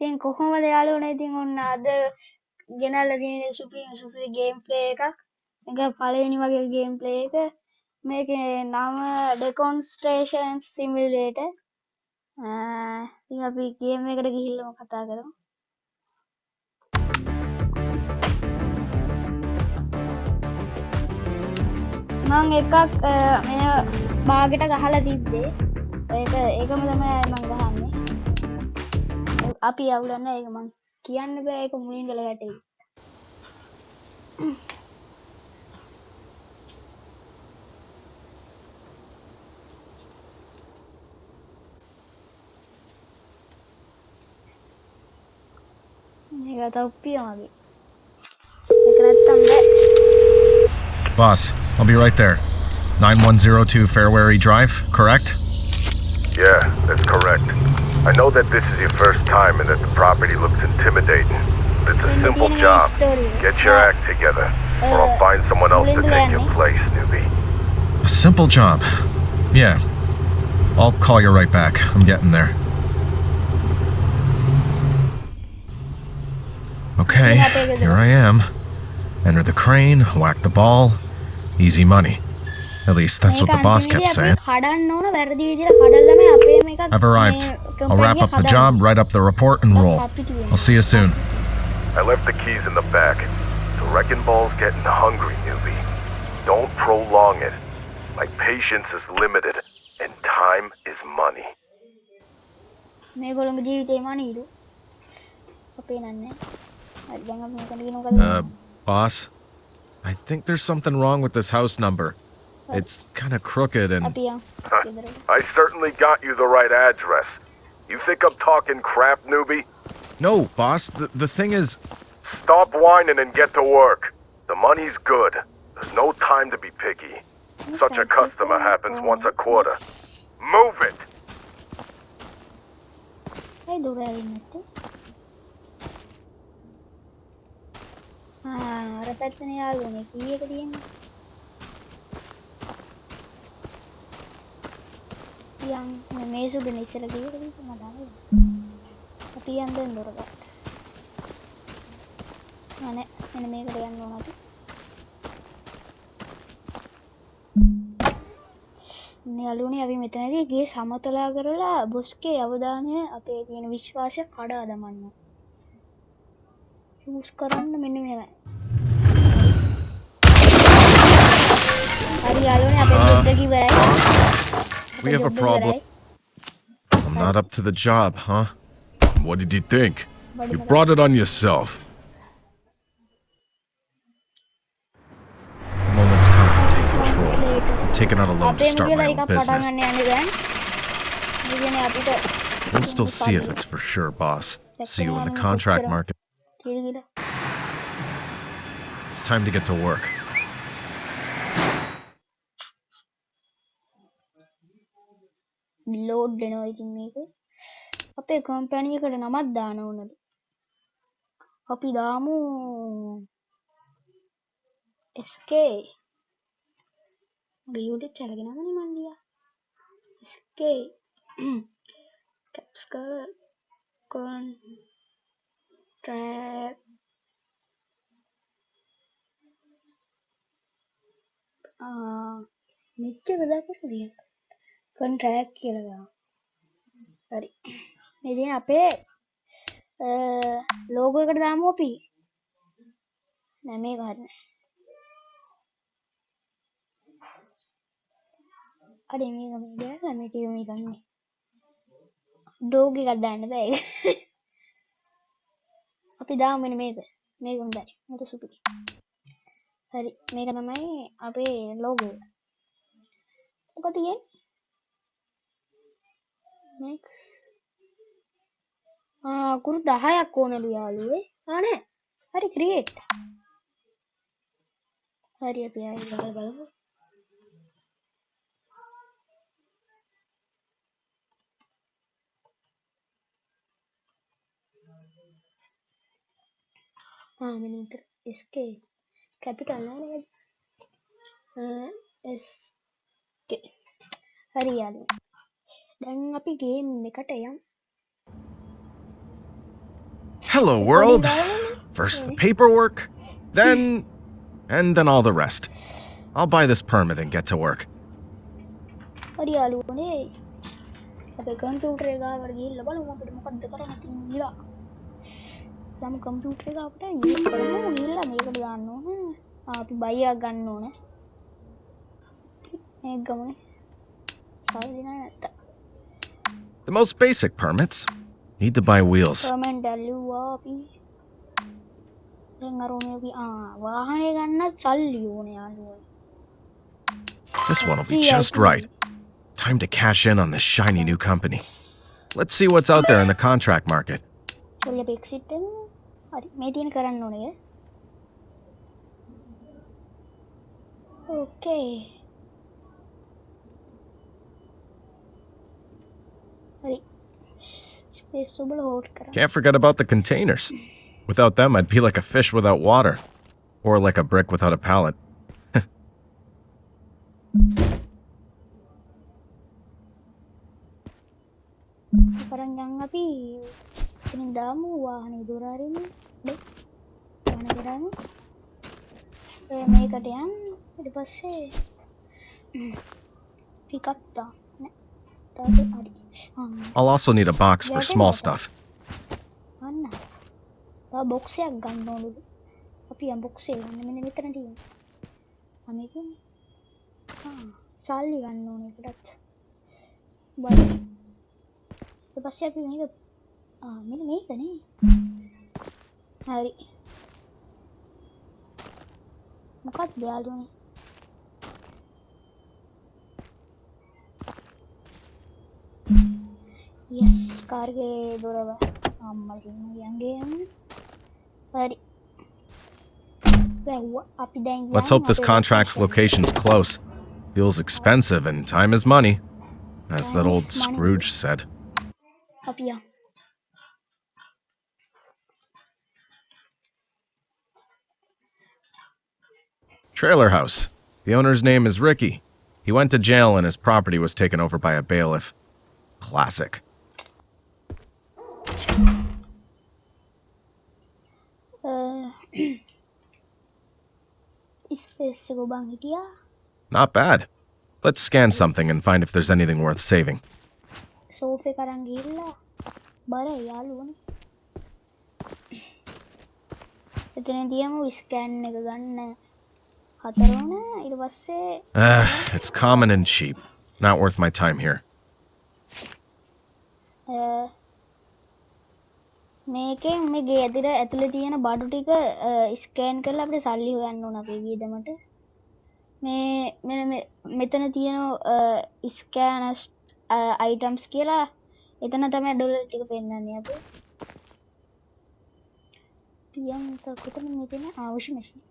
ඉතින් කොහොමද යාළුවනේ ඉතින් ඔන්න අද ගෙනල්ලා තියෙන සුපිරි ගේම් ප්ලේ එකක්. මේක පළවෙනි වගේ ගේම් ප්ලේ එක. මේකේ නම Demonstration Simulator. ඉතින් අපි ගේම් එකට ගිහිල්ලාම කතා කරමු. මම එකක් මේ බාගෙට ගහලා තිබ්බේ. ඒකම තමයි මම ගහන්නේ. අපි යවුලන්න ඒක මං කියන්න බෑ ඒක මුලින් ඉඳලා වැටෙයි. මේක තොප්පිය මගේ. ඒක නැත්තම් බෑ. Boss, I'll be right there. 9102 Fairwary Drive, correct? Yeah, that's correct. I know that this is your first time and that the property looks intimidating. But it's a simple job. Get your act together, or I'll find someone else to take your place, newbie. A simple job. Yeah. I'll call you right back. I'm getting there. Okay, here I am. Enter the crane, whack the ball. Easy money. At least that's what the boss kept saying. I've arrived. I'll wrap up the job, write up the report, and roll. I'll see you soon. I left the keys in the back. The wrecking ball's getting hungry, newbie. Don't prolong it. My patience is limited, and time is money. Boss? I think there's something wrong with this house number. It's kind of crooked and... I certainly got you the right address. You think I'm talking crap, newbie? No, boss. The thing is... Stop whining and get to work. The money's good. There's no time to be picky. Such a customer happens once a quarter. Move it! yang මේසු දෙන ඉස්සර කීයකද මම දන්නේ අපි යන්න දොරකට අනේ මෙන්න මේකට යන්න ඕන අපි මේ යාළුවනේ අපි මෙතනදී ගේ සමතලා කරලා බොස්ගේ අවධානය අපේ තියෙන විශ්වාසය කඩා දමන්න යූස් කරන්න මෙන්න මෙහෙමයි හරි යාළුවනේ අපේ ජොබ් එක ඉවරයි We have a problem. I'm not up to the job, huh? What did you think? You brought it on yourself. A moment's come to take control. I'm taking out a loan to start my own business. We'll still see if it's for sure, boss. See you in the contract market. It's time to get to work. load දෙනවා ඉතින් මේක අපේ company එකට නමක් දාන්න ඕනද අපි දාමු SK මගේ YouTube channel එක නමනේ මන් ලියා SK Capscar contract මෙච්චර දාපුවා නේද contract කියලා දාමු හරි ඉතින් අපේ logo එකට දාමු අපි නෑ මේක හරිනේ අර මේක මේක මේක නේ dog එකක් දාන්න බෑ ඒක අපි දාමු මෙන්න මේක හොඳයි මේක සුපිරි හරි මේක තමයි අපේ logo එක මොකද කියන්නේ next කුරු 10ක් ඕනලු යාළුවේ නෑ හරි create හරි අපි ආයෙ බලමු මෙන්න මෙතන SK capital නෑ SK හරි යාළුවා දැන් අපි ගේම් එකට යමු Hello, world. First the paperwork, then all the rest. I'll buy this permit and get to work. හරි යාළුවනේ. අපේ කම්පියුටර් එක ගාවට ගිහිල්ලා බලමු අපිට මොකක්ද කරන්න තියෙන්නේ කියලා. අපි කම්පියුටර් එක අපිට යූස් කරමු. ගිහිල්ලා මේකට දාන්න ඕනේ. අපි බයියක් ගන්න ඕනේ. මේක ගමුනේ. සල්ලි නැහැ නැත්තම්. The most basic permits need to buy wheels. Permit ඇල්ලුවා අපි. දැන් අර මේක වාහනේ ගන්නත් සල්ලි ඕනේ යාළුවනේ. This one will be just right. Time to cash in on this shiny new company. Let's see what's out there in the contract market. සල්ලි අපි එක්සිට් වෙමු. හරි මේ තියෙන කරන්න ඕනේ. Okay. හරි. ස්පේස් ඔබල හෝල්ඩ් කරා. Can't forget about the containers. Without them, I'd be like a fish without water. Or like a brick without a pallet. Parang yang අපි ඉතින් දාමු වාහනේ දොර අරින්න. වාහනේ කරාම මේකට යන්න ඊට පස්සේ පිකප් දාන්න. හරි. I'll also need a box for small stuff. අන්න. තව බොක්ස් එකක් ගන්න ඕනලු. අපි යම් බොක්ස් එක ගන්න මෙන්න මෙතන තියෙනවා. මේකනේ. සල්ලි ගන්න ඕනේ ඒකටත්. බයි. ඊට පස්සේ අපි මේක මෙන්න මේකනේ. හරි. මොකක්ද යාළුවනේ? Yes, කාර්ගේ දොරව අම්මා කියන්නේ යන්නේ. හරි. අපි දැන් Let's hope this contract's location's close. Feels expensive and time is money, as that old Scrooge said. අපි යමු. Trailer house. The owner's name is Ricky. He went to jail and his property was taken over by a bailiff. Classic. Not bad. Let's scan something and find if there's anything worth saving. Sofa කරන් ගිහිල්ලා බරයි යාළුවනේ. එතනදීම scan එක ගන්න හතරවන ඊට පස්සේ It's common and cheap. Not worth my time here. මේකෙන් මේ ගේ ඇතුලේ තියෙන බඩු ටික ස්කෑන් කරලා අපිට සල්ලි හොයන්න ඕන අපේ වියදමට. මේ මෙතන තියෙන ස්කෑනර්ස් items කියලා එතන තමයි ඩොලර් ටික පෙන්නන්නේ අපි. පියන් කොතන මේ තියෙන washing machine.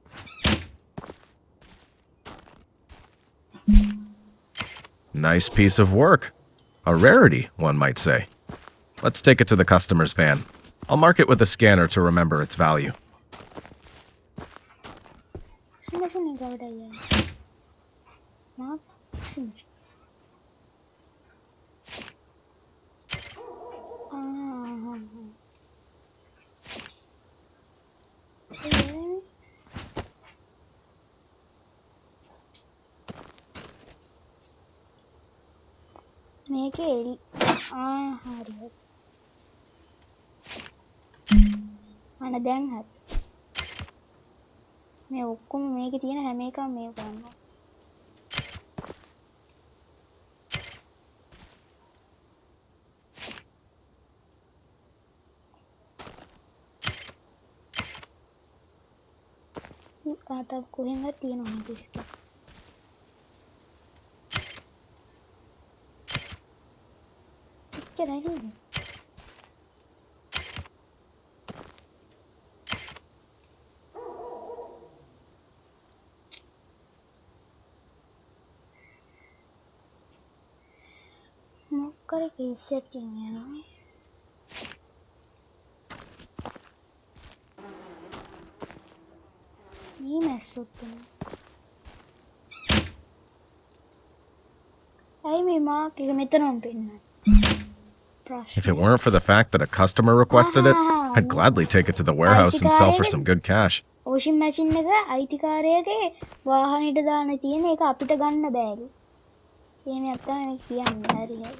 Nice piece of work. A rarity, one might say. Let's take it to the customer's van. I'll mark it with a scanner to remember its value. මේකේ හරි. අන දැන් හරි. මේ ඔක්කොම මේකේ තියෙන හැම එකම මේක ගන්නවා. කාටවත් කොහෙන්වත් තියෙනවා මේක ස්කෑන්. එච්චරයි නේද? මොකද කේස් එකක් යනවා. මේ මැස්සොත් ඇයි මේ මාක් එක මෙතනම පෙන්නන්නේ? If it weren't for the fact that a customer requested it, I'd gladly take it to the warehouse and sell for some good cash. washing machine එක අයිතිකාරයාගේ වාහනයට දාන්න තියෙන එක අපිට ගන්න බෑලු. එහෙමයක් තමයි කියන්නේ. හරි හරි.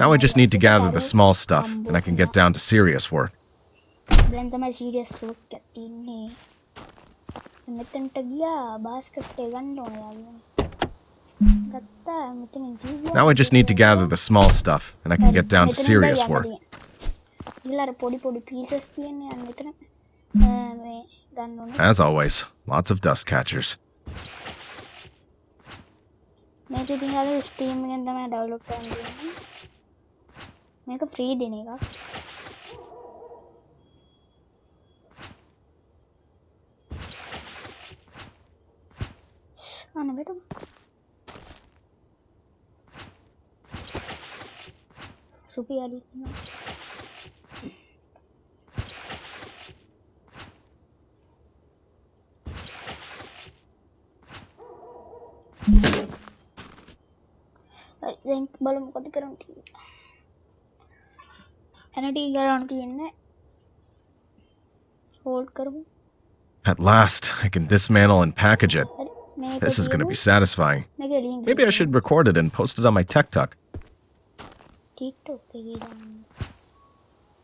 Now I just need to gather the small stuff, and I can get down to serious work. දැන් තමයි සීරියස් වර්ක් එකක් තියෙන්නේ. මෙතනට ගියා බාස්කට් එක ගන්න ඕනේ යාළුවා. ගත්තා මෙතනින් කිව්වා. Now I just need to gather the small stuff, and I can get down to serious work. ඊළඟ පොඩි පොඩි පීසස් තියෙන්නේ අන්න මෙතන. මේ ගන්න ඕනේ. As always, lots of dust catchers. මේක ඉතින් අර ස්ටීම් එකෙන් තමයි ඩවුන්ලෝඩ් කරන්න තියෙන්නේ. මේක ෆ්‍රී දෙන එකක්. අන්න බෙටම. සුපි අලි කියනවා. දැන් බලමු මොකද කරන්න තියෙන්නේ. එනටි ගලවන්න තියෙන්නේ. හෝල්ඩ් කරමු. At last, I can dismantle and package it. මේක This is going to be satisfying. මේක link Maybe I should record it and post it on my TikTok. TikTok එකේ දාන්න.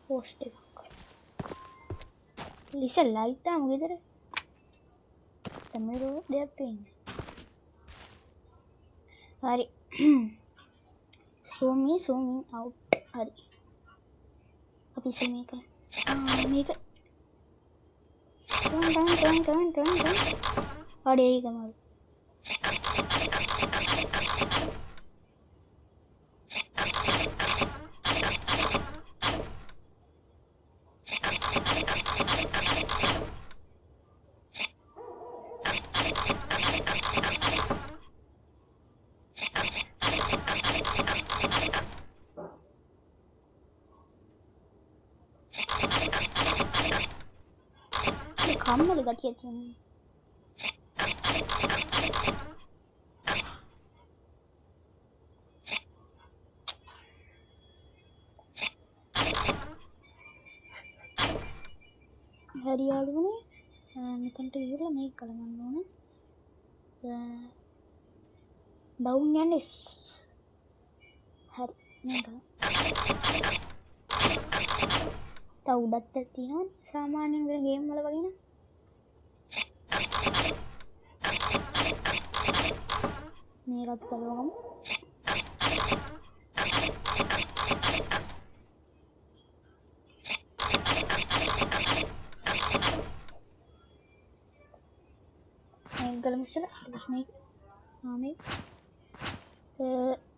පෝස්ට් එකක්. ලිසල් ලයික් දාමු ගෙදර. තමයි දෙයක් තියෙන්නේ. හරි. zoom out. හරි. අපි මේක. මේක. ටන්. අඩේ ගමල්. කම්මල ගතිය තියෙනවා. හරි යාළුවනේ මෙතනට ඉවරලා මේක කලවන්න ඕනේ. ඩවුන් යන්නේ. හරි මේක. තව උඩත් තියෙනවා සාමාන්‍යයෙන් වෙන ගේම් වල වගේ නේ. මේකත් කලවමු. ගලමස්සල ඊට මේක මේක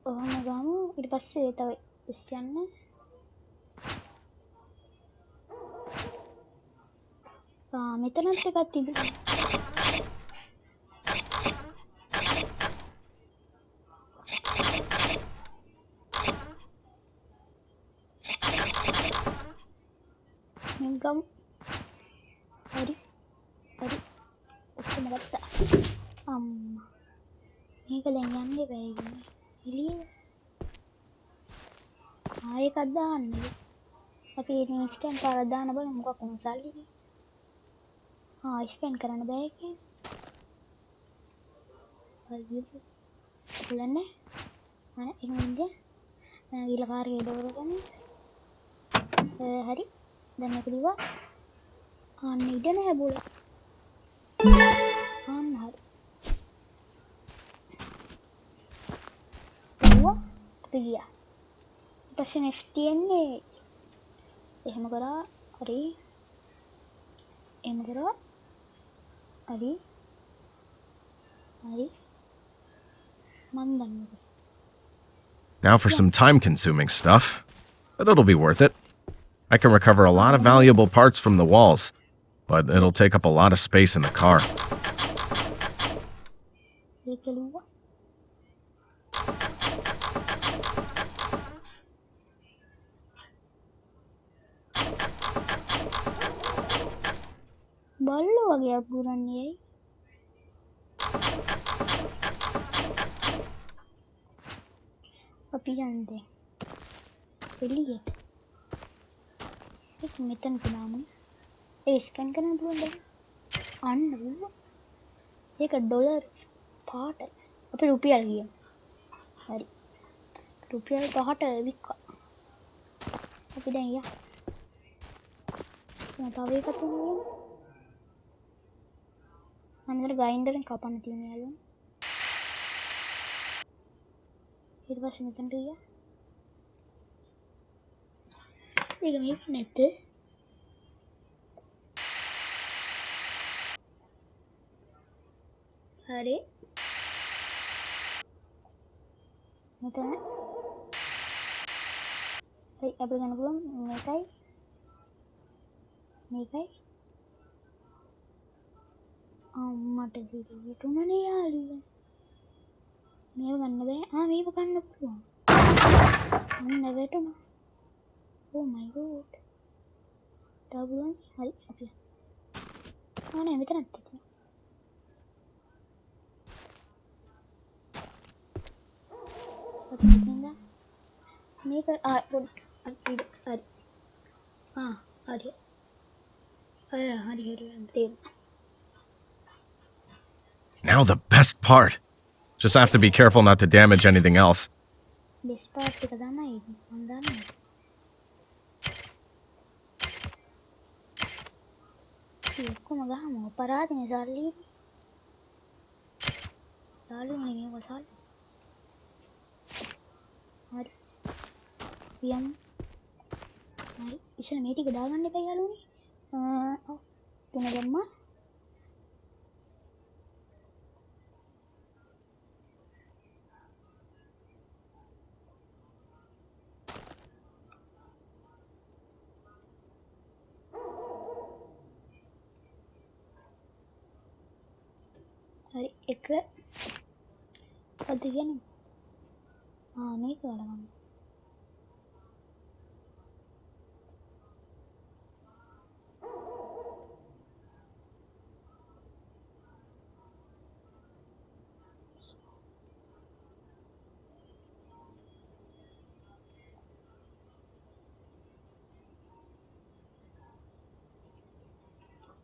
ඔහොම ගමු. ඊට පස්සේ තව ඉස්සයන්න මෙතනත් එකක් තිබුණා. ගමු. හරි ඔක්කොම ගත්තා. අම්මා මේක දැන් යන්නේ බෑගනේ. එළිය ආයෙකක් දාන්නේ. අපි මේ ස්කෑන් කරලා දාන්න බලමු මොකක් වුණ සල්ලිද. ස්කෑන් කරන්න බෑ කියන්නේ. හරි බලන්න. එහෙනම් ඊළ කාර්යය දවර ගන්න. හරි දැන් මේක දිවා. අන්න ඉඩ නැහැ බෝල. අන්න හරි. අපි ගියා. ඊපස්සේ නෙක්ස්ට් තියෙන්නේ එහෙම කරා. හරි එහෙම කරා. හරි මන් දන්නේ. Now for some time-consuming stuff, but it'll be worth it. I can recover a lot of valuable parts from the walls, but it'll take up a lot of space in the car. බල්ලෝ වගේ අකුරන්නේ ඇයි? අපි යන්නේ එළියට. ඒක මෙතන දාමු. ඒ scan කරන්න පුළුවන්ද? අන්න පුළුවන්. ඒක ඩොලර් පාට. අපි රුපියල් ගියමු. හරි. රුපියල් 5ට වික්කා. අපි දැන් යා. මම තව එකක් තියෙනවා. අnder ග්‍රයින්ඩරෙන් කපන්න තියෙන යාළුවා. ඊට පස්සේ මෙතනට ගියා. ඒක මේක නැද්ද? හරි. මෙතන. හරි අපිට ගන්න පුළුවන් මේකයි. මේකයි. මට හිතුණනේ යාළුවා. මේව ගන්න බෑ. මේව ගන්න පුළුවන්. අන්න වැටුණා. Oh my god. ඩබල් හරි අපි. නෑ මෙතනත් තියෙනවා. අපි මෙතනද මේක පොඩ්ඩක් හරි. හරි තේරුණා. Now the best part. Just have to be careful not to damage anything else. Best part එක තමයි මම දන්නේ. කොහොම ගහමු අපරාධනේ සල්ලි. යාළුවනේ මේක සල්ලි. හරි. පියම්. හරි. ඉතින් මේ ටික දාගන්න එපා යාළුවනේ. තුන දැම්මා. හරි එක අද කියන්නේ මේක වලගන්න.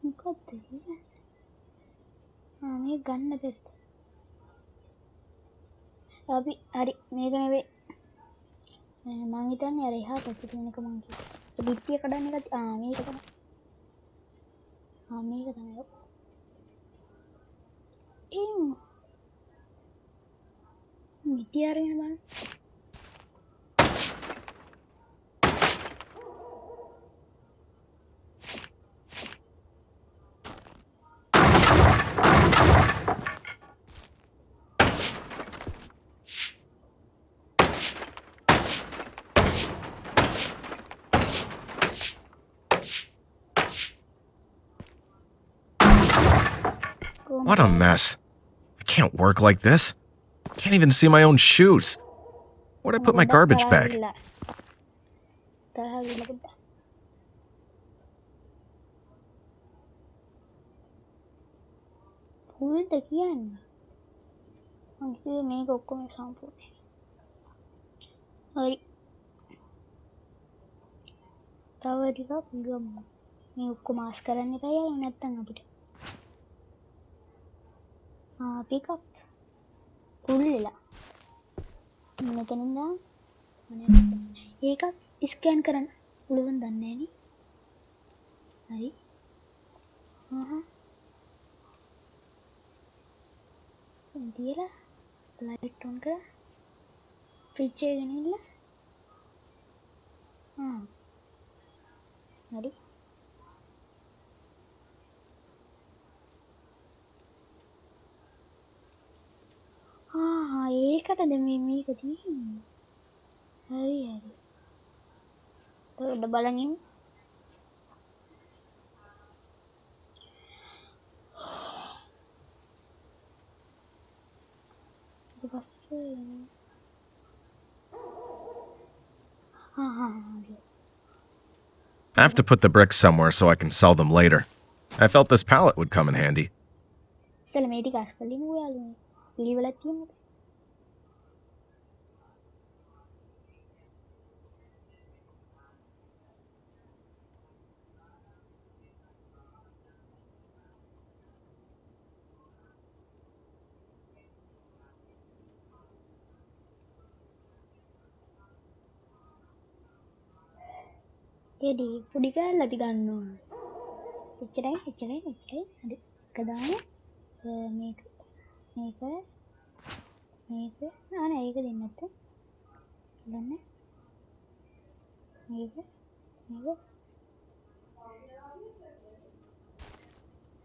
මොකක්ද මේ ගන්න බැරිද? අපි හරි මේක නෙවෙයි. මං හිතන්නේ අර එහා පැත්තේ තියෙන එක මං කිව්වා. බිත්තිය කඩන්න එක මේක තමයි. මේක තමයි. මිටි අරගෙන බලන්න. What a mess. I can't work like this. Can't even see my own shoes. Where'd I put my garbage bag? මේක ඔක්කොම සම්පූර්ණයි. හරි. තව ටිකක් ගමු. මේ ඔක්කොම මාස් කරන්න එපා යාළුවා නැත්තම් අපිට. pick up උල්ලලා මෙතනින් දාන්න. ඒකත් ස්කෑන් කරන්න පුළුවන් දන්නේ නැණි. හරි. තියලා ලයිට් ඔන් කර ෆ්‍රිජ් එක ගෙනිල්ල. හරි. ඒකටද මේක තියෙන්නේ. හරි. තව බලන් ඉමු. I have to put the bricks somewhere so I can sell them later. I felt this pallet would come in handy. ඉතල මේ ටික අස්කලින් ඔයාලුනේ පිළිවෙලක් තියෙනවා. එඩි පොඩි කෑල්ල ඇති ගන්න ඕන. එච්චරයි එච්චරයි එච්චරයි. හරි. එක දාන්න. මේක මේක මේක ආනේ ඒක දෙන්න නැත්තේ. බලන්න. මේක මේක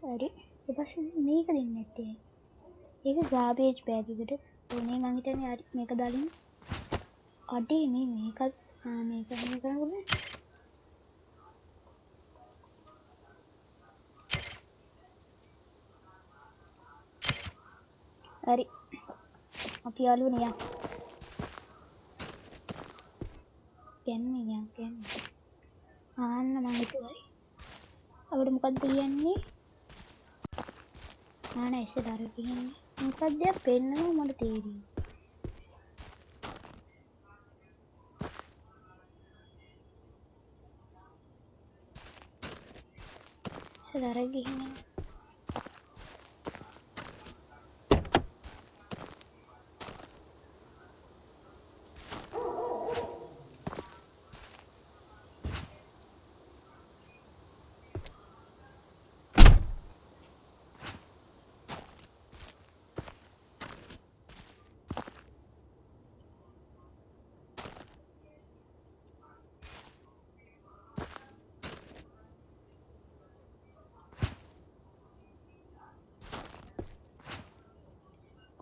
හරි. ඊට පස්සේ මේක දෙන්න නැත්තේ. ඒක ගාබේජ් බෑග් එකට. ඕනේ මං හිතන්නේ හරි මේක දාලින්. අඩේ මේකත් මේක කරන්නේ. හරි අපි යාළුවනේ යන්න. යන්න. ආන්න මං හිතුවා. අපිට මොකක්ද කියන්නේ? ආන ඉස්සරහට කියන්නේ. මොකක්ද පෙන්නනවා මට තේරෙන්නේ. ඉස්සරහට ගිහින්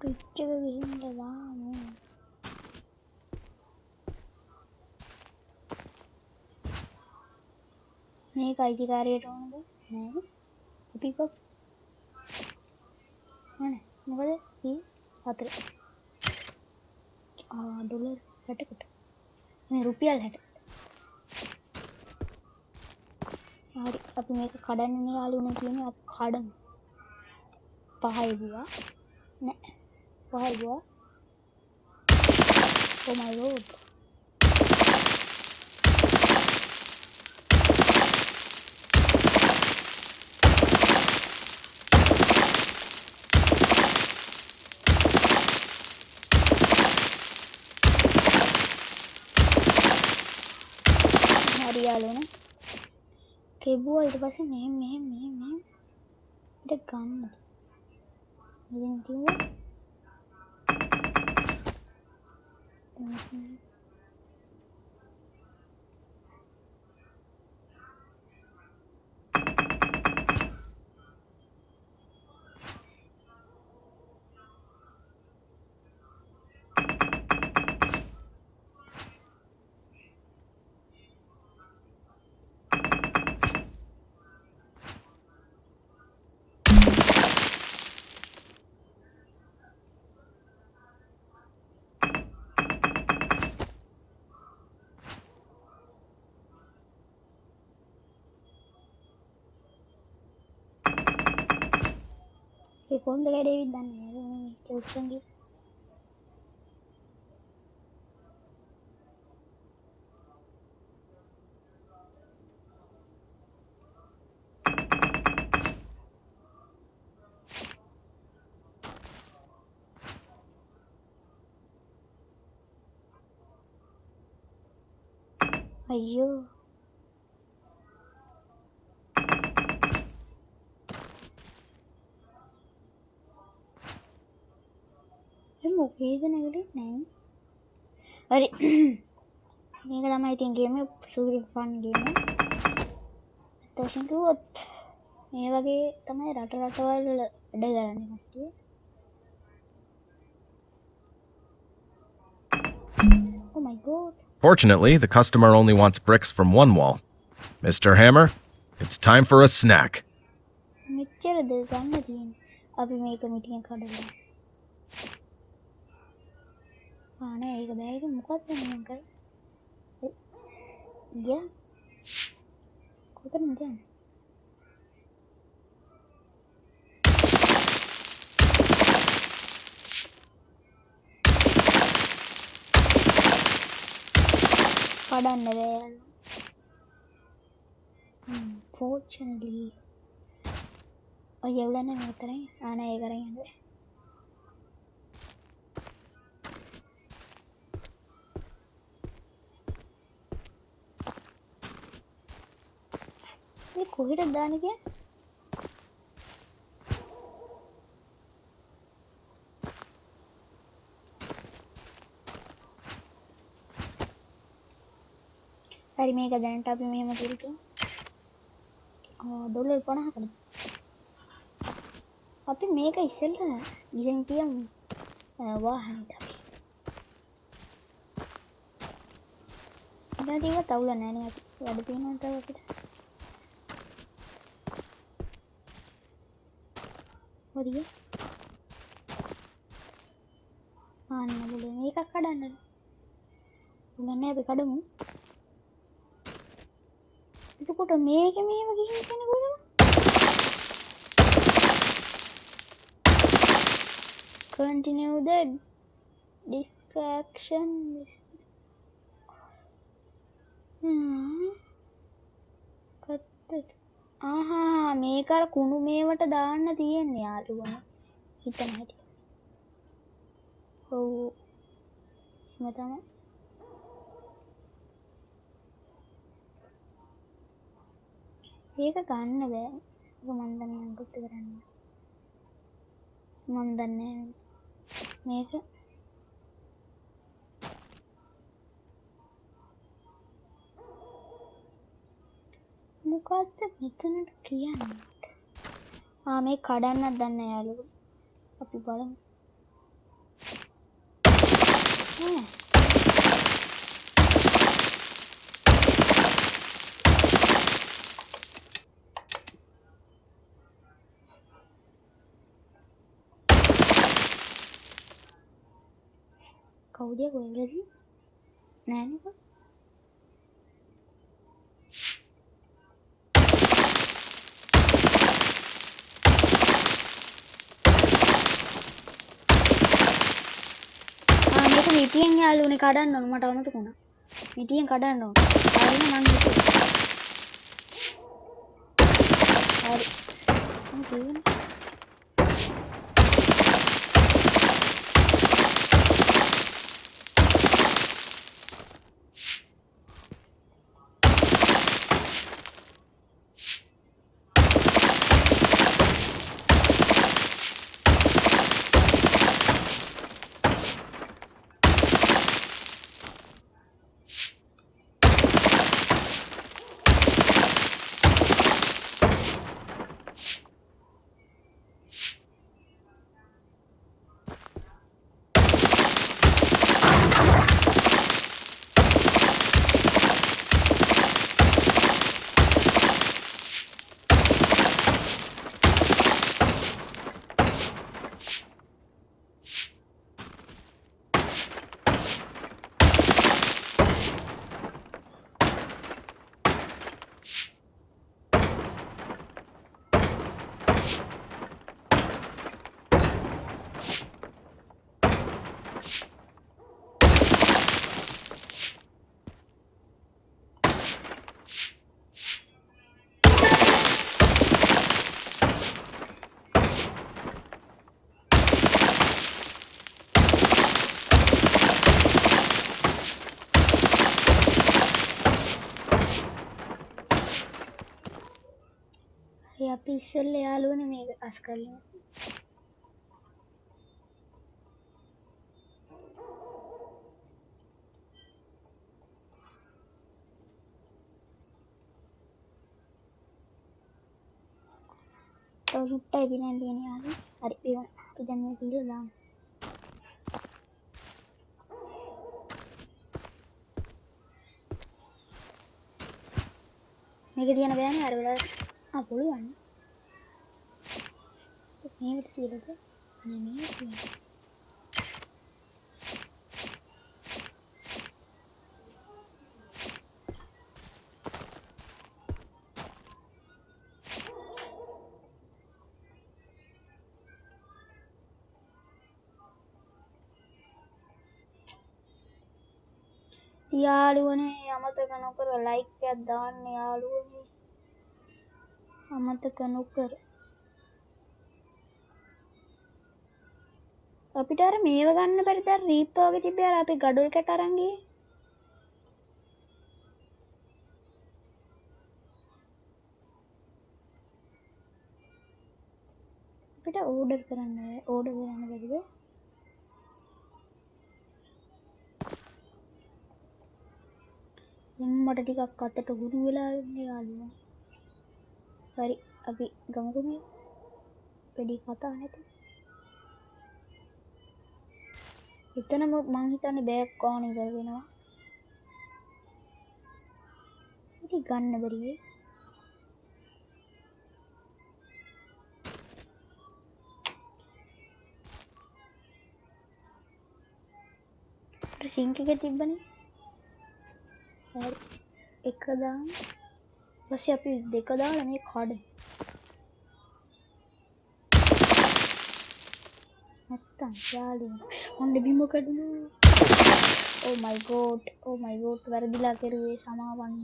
රිච් එක ගිහින් දාමු. මේක අයිතිකාරයට ඕනද? නෑ. අපි කො නෑ මොකද? හතර. ඩොලර් 60කට. මේ රුපියල් 60. හරි අපි මේක කඩන්න යාළුවනේ කියන්නේ අපි කඩමු. 5 ගුවා. නෑ. 5 ගුවා. Oh my god. හරි යාළුවනේ. කෙබුවා ඊට පස්සේ මෙහෙම ඊට ගන්න. ඉතින් කිව්වා ඒ කොන්ද කැඩේවිත් දන්නේ නැහැ. චෝක්ෂන්ගේ අයියෝ මොකේද නැගලේ නෑ. හරි මේක තමයි ඉතින් ගේම සූරි ෆන් ගේම. තෝෂන් කිව්වොත් මේ වගේ තමයි රටවල් වැඩ කරන්නේ කට්ටිය. Oh my god. Fortunately, the customer only wants bricks from one wall. Mr. Hammer, it's time for a snack. මෙච්චරද ගන්න තියෙන්නේ. අපි මේක මිටියෙන් කඩලා. ආනේ ඒක බෑ. ඒක මොකක්ද මම කරන්නේ? ගියා. කොතනද යන්නේ? කඩන්න බෑ. Fortunately. ඔය එවලන්නේ මෙතනින්. ආනේ ඒක කරගෙන යන්න. මේ කොහෙටද දාන්නේ කියන්නේ? හරි මේක දැනට අපි මෙහෙම කරමු. $50කට. අපි මේක ඉස්සෙල්ලා ගිහින් තියමු. වාහනේට අපි. දැන් ඒක තවුල නැහැ නේ අපි. වැඩ තියෙනවා තව අපිට. හරිය. ආන්න බලන්න මේක කඩන්න. උන්නේ අපි කඩමු. එතකොට මේක මෙහෙම ගිහින් කියන්නේ කොහොමද? Continue the distraction. කත්තට. ආහා මේක අර කුණු මේවට දාන්න තියෙන්නේ යාළුවනේ. හිතන හැටි. ඔව්. එහෙම තමයි. ඒක ගන්න බෑ. ඒක මන් දන්නේ අංකුත් කරන්න. මන් දන්නේ මේක මොකද්ද මෙතනට කියන්නේ? මේ කඩන්නත් දන්නේ යාළුවෝ. අපි බලමු. කවුද කොහෙද? නෑනේ කො. මේක මිටියෙන් යාළුවනේ කඩන්න ඕන මට අමතක වුණා. මිටියෙන් කඩන්න ඕන. හරිද මං හිතුවා. හරි. මම කියන්නේ අපි ඉස්සෙල්ලා යාළුවනේ මේක අස් කරලා. සුට්ටයි පිනන් තියෙන යාළුවෝ. හරි පිරන. අපි දැන් මේක ඉල්ලලා දාමු. මේක තියන්න බෑනේ අර වෙලාවට. පුළුවන්. මේකට තියලාද? අනේ මේක තියන්න. යාළුවනේ අමතක නොකර ලයික් එකක් දාන්න යාළුවනේ. අමතක නොකර. අපිට අර මේව ගන්න බැරිද? අර රීපර් වගේ තිබ්බේ අර අපි ගඩොල් කැට අරන් ගියේ. අපිට ඕඩර් කරන්න බැරිද? මට ටිකක් අතට හුරු වෙලා ඉන්නේ යාළුවා. හරි අපි ගමුකෝ මේ වැඩි කතා නැති. එතන මං හිතන්නේ බෑග් ගන්න ඉවර වෙනවා. ඉතින් ගන්න බැරියේ. සිංක් එක තිබ්බනේ. හරි එක දාන්න. ඊපස්සේ අපි දෙක දාලා මේ කඩ. නැත්තම් යාළුවා මොන්න බිම කඩනවා. Oh my god. වැරදිලා කරුවේ සමාවන්න.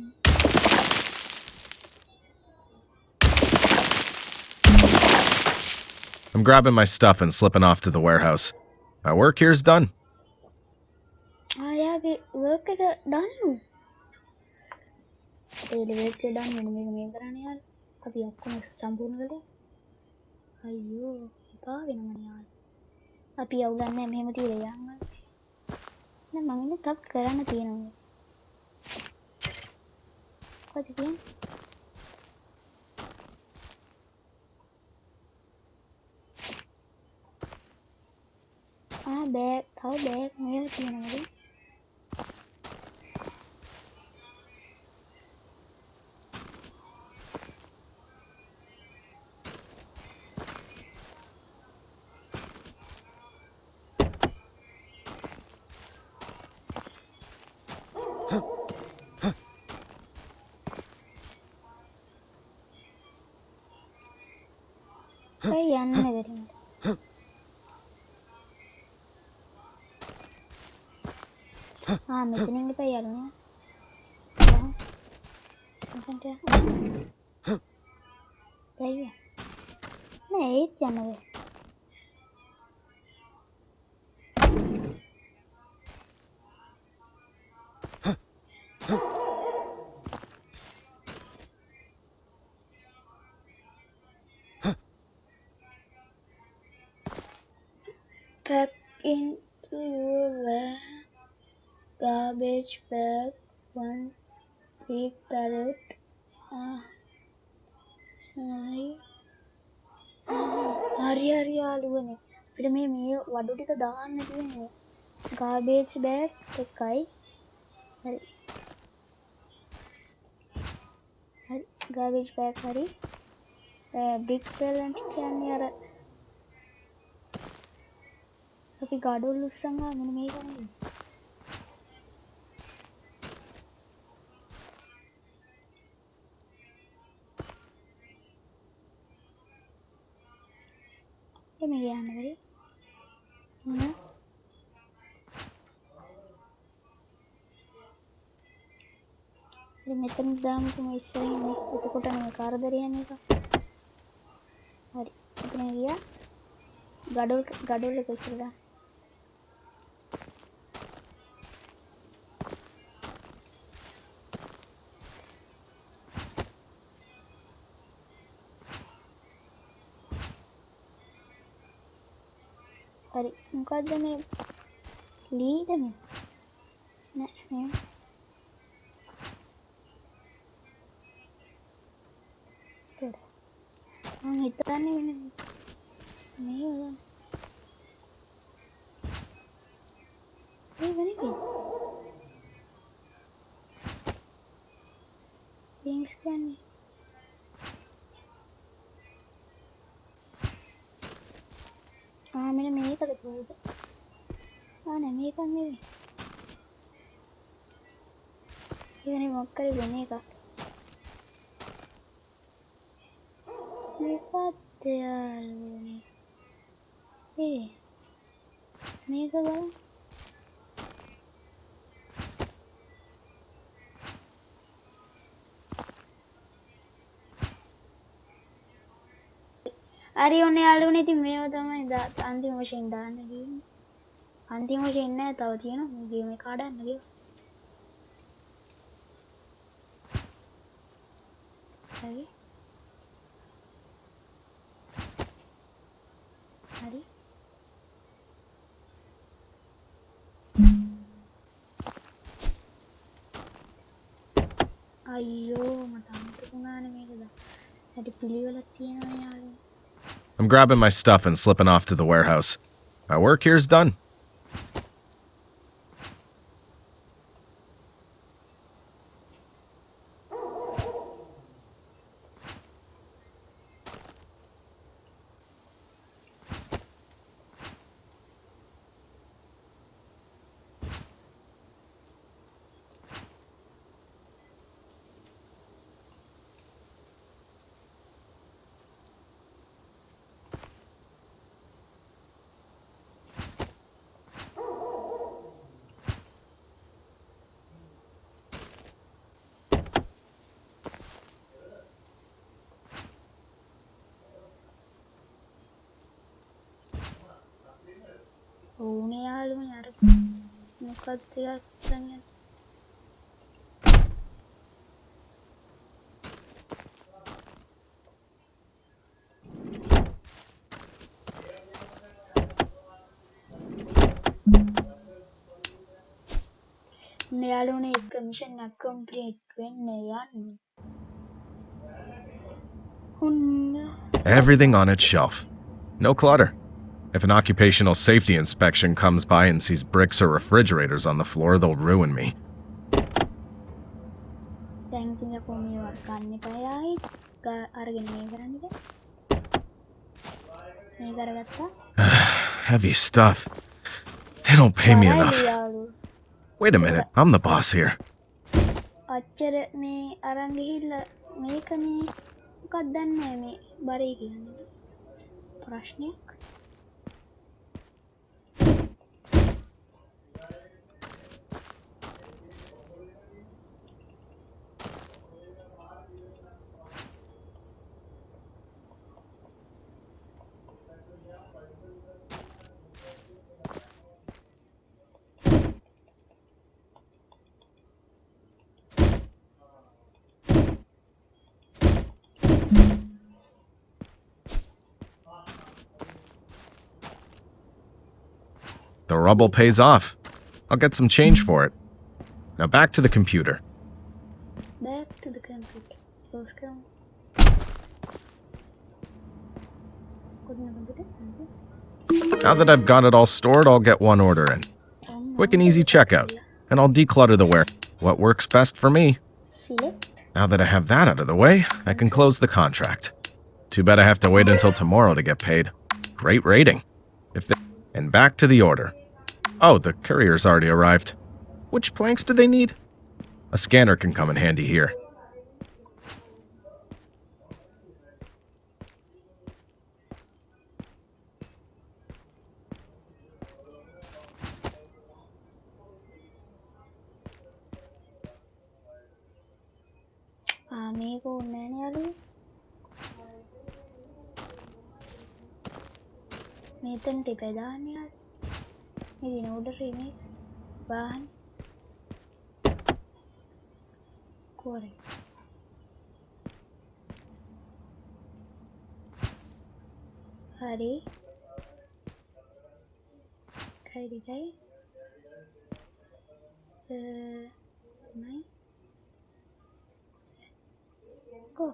I'm grabbing my stuff and slipping off to the warehouse. My work here's done. ආයාගේ වර්ක් එක ඩන්. ඒ වර්ක් එක ඩන් වෙන මේ කරන්නේ යාළුවා. අපි ඔක්කොම සම්පූර්ණ කළා. අයියෝ එපා වෙනවනේ යාළුවා. අපි යව ගන්න මෙහෙම තියලා යන්න. නෑ මම ඉන්නේ තව කරන්න තියෙනවා. කොහෙද කියන්නේ? බෑග් තව බෑග් මෙහෙම තියෙනවද? ඇයි යන්න බැරි මට? මෙතනින් ඉපයි යාළුවා. මෙතනට බැයි. නෑ ඒත් යන්න බෑ. Pack into your van, garbage bag, 1 big pallet. Sorry. හරි යාළුවනේ. අපිට මේ වඩු ටික දාන්න තියෙන්නේ. garbage bag එකයි. හරි. garbage bag හරි. big pallet කියන්නේ අර අපි ගඩොල් උස්සන්නා මෙන්න මේක නේද? එමෙ යන්න බැරි. මෙතන දාමුකෝ මේ ඉස්සරින් මේ එතකොට මේ කාර්දරය යන එක. හරි. එතන ගියා. ගඩොල් එක ඉස්සරහට. හරි මොකද්ද මේ ලීද මේ? නෑ මේ මම හිතන්නේ වෙන මේ වගේ ලින්ක්ස් කියන්නේ මෙන්න මේකද කොහෙද? නෑ මේක නෙවෙයි. ඉතින් මොකක් කරේ වෙන එකක්. මේකත් යාළුවනේ. මේක බලන්න. හරි ඔන්න යාළුවනේ ඉතින් මේව තමයි අන්තිම වශයෙන් දාන්න ගියේ. අන්තිම වශයෙන් නෑ තව තියෙනවා මේ ගේම් එක කඩන්න ගියා. හරි. හරි අයියෝ මට අමතක වුණානේ මේක දා හැටි පිළිවෙලක් තියෙනවා යාළුවෝ I'm grabbing my stuff and slipping off to the warehouse. My work here's done. ඕනේ යාළුවනේ අර මොකක්ද ටිකක් ගන්න යාළුවනේ එක මිෂන් එක කම්ප්ලීට් වෙන්න යන්න Everything on its shelf. No clutter. If an occupational safety inspection comes by and sees bricks or refrigerators on the floor, they'll ruin me. දැන් ඉතින් යකෝ මේවා ගන්න එපා යායි අරගෙන මේ කරන්නේ මේක අරගත්තා Heavy stuff. They don't pay me enough. යාළුවෝ Wait a minute, I'm the boss here. අච්චර මේ අරන් ගිහිල්ලා මේක මේ මොකක්ද දන්නේ නැහැ මේ බරේ කියන්නේ ප්‍රශ්නයක් The rubble pays off. I'll get some change for it. Now back to the computer. back to the computer close කරමු Now that I've got it all stored, I'll get one order in. Quick and easy checkout. And I'll declutter the ware. What works best for me. select Now that I have that out of the way, I can close the contract. Too bad I have to wait until tomorrow to get paid. Great rating. And back to the order. Oh, the courier's already arrived. Which planks do they need? A scanner can come in handy here. මේක ඕනේ නැහැ නේ යාළුවෝ මෙතනට එකයි දාන්න යාළුවෝ මේ දින ඕඩර් එකේ වාහන කොරේ හරි කයිදයි නයි go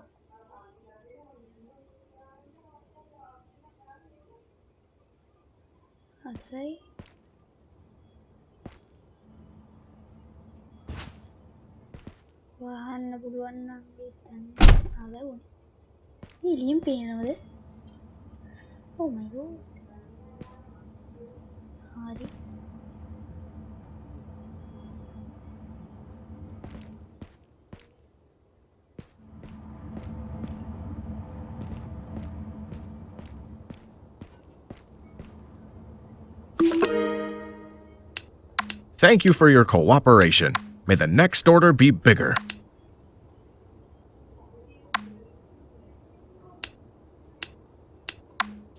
හතරයි වහන්න පුළුවන් නම් හිතන්න ආවුනේ මේ ලියම් පේනවද oh my god හරි Thank you for your cooperation. May the next order be bigger.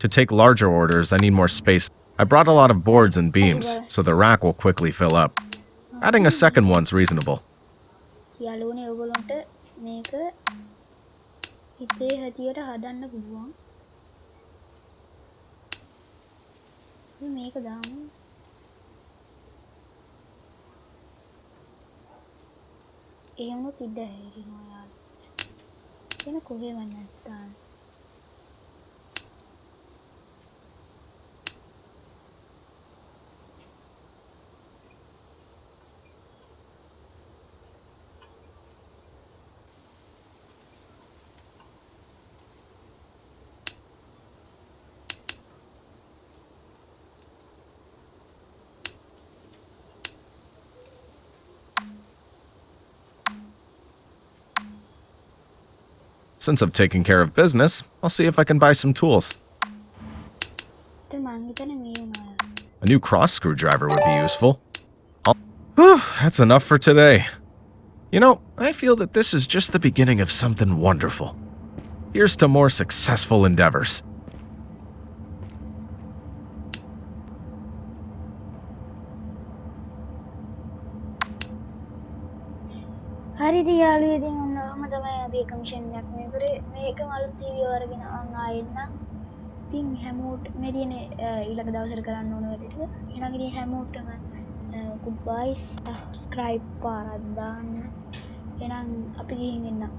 To take larger orders, I need more space. I brought a lot of boards and beams, so the rack will quickly fill up. Adding a second one's reasonable. යාළුවනේ ඔයගොල්ලන්ට මේක හිතේ හැටියට හදන්න පුළුවන් මේක දාමු. එහෙමත් ඉඩ හැරිනවා යාළුවා. එන කොහෙවත් නැත්තා. Since I've taken care of business, I'll see if I can buy some tools. මං හිතන්නේ මේ වුණා. A new cross screwdriver would be useful. Whew, that's enough for today. You know, I feel that this is just the beginning of something wonderful. Here's to more successful endeavors. හරිද යාළුවෝ ඉතින් ඔන්න ඔහම තමයි අපි කමිෂන් එකක් මේ කරේ. මේක අලුත් වීඩියෝ අරගෙන මම ආයෙන්නම්. ඉතින් හැමෝට මේ තියෙන ඊළඟ දවසට කරන්න ඕන වැඩ ටික. එහෙනම් ඉතින් හැමෝටම goodbye, subscribe පාරක් දාන්න. එහෙනම් අපි ගිහින් එන්නම්.